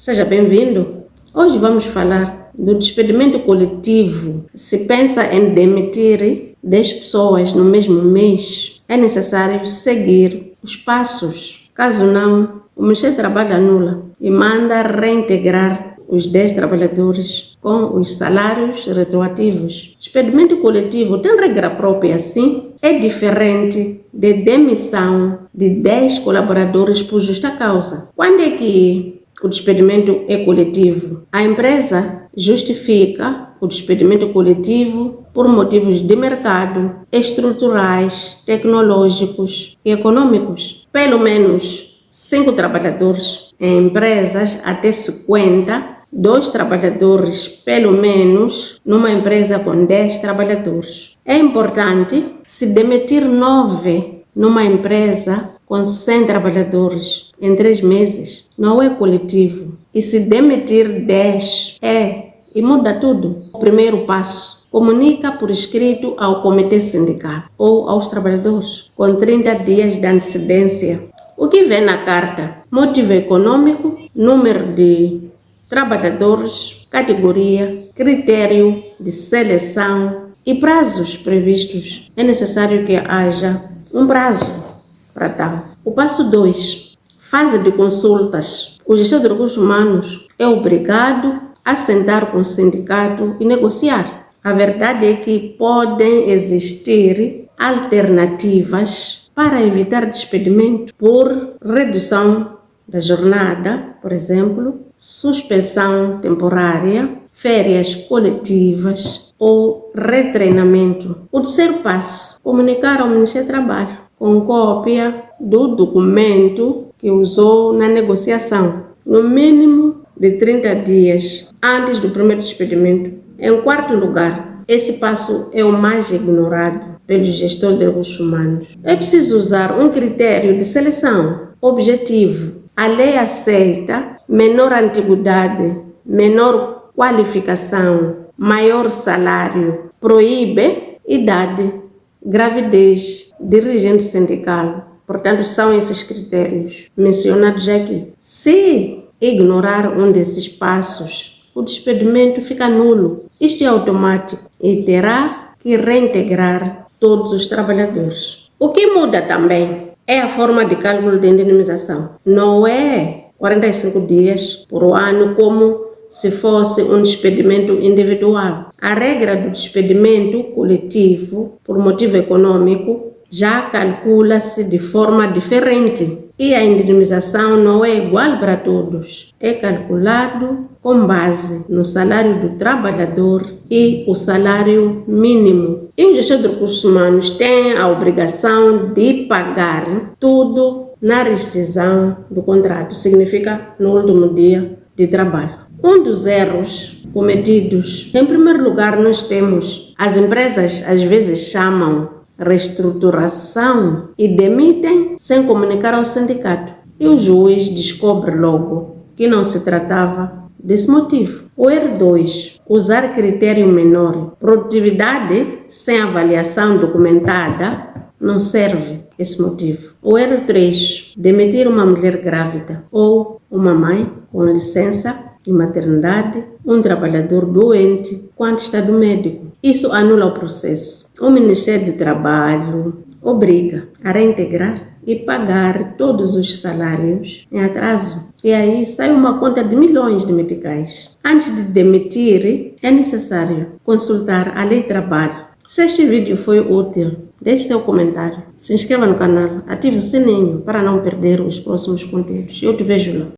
seja bem-vindo. Hoje vamos falar do despedimento coletivo. Se pensa em demitir 10 pessoas no mesmo mês, é necessário seguir os passos. Caso não, o Ministério do Trabalho anula e manda reintegrar os 10 trabalhadores com os salários retroativos. Despedimento coletivo tem regra própria, sim. É diferente de demissão de 10 colaboradores por justa causa. Quando é que o despedimento é coletivo? A empresa justifica o despedimento coletivo por motivos de mercado, estruturais, tecnológicos e econômicos. Pelo menos 5 trabalhadores em empresas até 50, 2 trabalhadores pelo menos numa empresa com 10 trabalhadores. É importante se demitir 9 numa empresa com 100 trabalhadores em 3 meses. Não é coletivo. E se demitir 10 e muda tudo. O primeiro passo: comunica por escrito ao comitê sindical ou aos trabalhadores com 30 dias de antecedência. O que vem na carta? Motivo econômico, número de trabalhadores, categoria, critério de seleção e prazos previstos. É necessário que haja um prazo para tal. O passo 2, fase de consultas. O gestor de recursos humanos é obrigado a sentar com o sindicato e negociar. A verdade é que podem existir alternativas para evitar despedimento por redução da jornada, por exemplo, suspensão temporária, férias coletivas ou retreinamento. O terceiro passo: comunicar ao Ministério do Trabalho com cópia do documento que usou na negociação, no mínimo de 30 dias antes do primeiro despedimento. Em quarto lugar, esse passo é o mais ignorado pelo gestor de recursos humanos. É preciso usar um critério de seleção objetivo. A lei aceita menor antiguidade, menor qualificação, maior salário, proíbe idade, gravidez, dirigente sindical. Portanto, são esses critérios mencionados aqui. Se ignorar um desses passos, o despedimento fica nulo. Isto é automático e terá que reintegrar todos os trabalhadores. O que muda também é a forma de cálculo de indenização. Não é 45 dias por ano como se fosse um despedimento individual. A regra do despedimento coletivo por motivo econômico já calcula-se de forma diferente e a indenização não é igual para todos. É calculado com base no salário do trabalhador e o salário mínimo. E o gestor de recursos humanos tem a obrigação de pagar tudo na rescisão do contrato. Significa no último dia de trabalho. Um dos erros cometidos, em primeiro lugar, nós temos as empresas às vezes chamam reestruturação e demitem sem comunicar ao sindicato. E o juiz descobre logo que não se tratava desse motivo. O erro 2, usar critério menor. Produtividade sem avaliação documentada não serve esse motivo. O erro 3, demitir uma mulher grávida ou uma mãe com licença de maternidade, um trabalhador doente com atestado médico. Isso anula o processo. O Ministério do Trabalho obriga a reintegrar e pagar todos os salários em atraso. E aí sai uma conta de milhões de meticais. Antes de demitir, é necessário consultar a Lei do Trabalho. Se este vídeo foi útil, deixe seu comentário, se inscreva no canal, ative o sininho para não perder os próximos conteúdos. Eu te vejo lá.